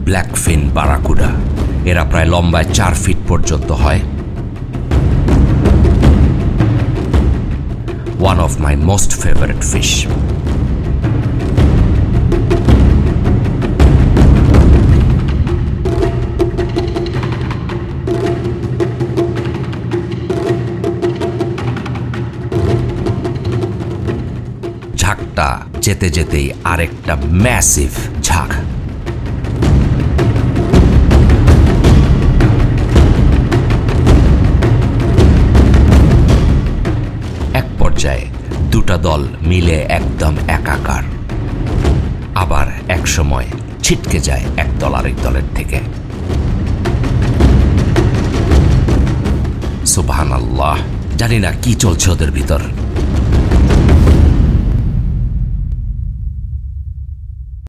ব্ল্যাকফিন বারাকুডা। এরা প্রায় লম্বায় 4 ফিট পর্যন্ত হয়। One of my most favorite fish. ঝাঁকটা যেতে যেতেই আরেকটা ম্যাসিভ ঝাঁক। এক পর্যায়ে দুটা দল মিলে একদম একাকার। আবার এক সময় ছিটকে যায় এক দল আরেক দলের থেকে। সুবহানাল্লাহ, জানি না কি চলছে ওদের ভিতর।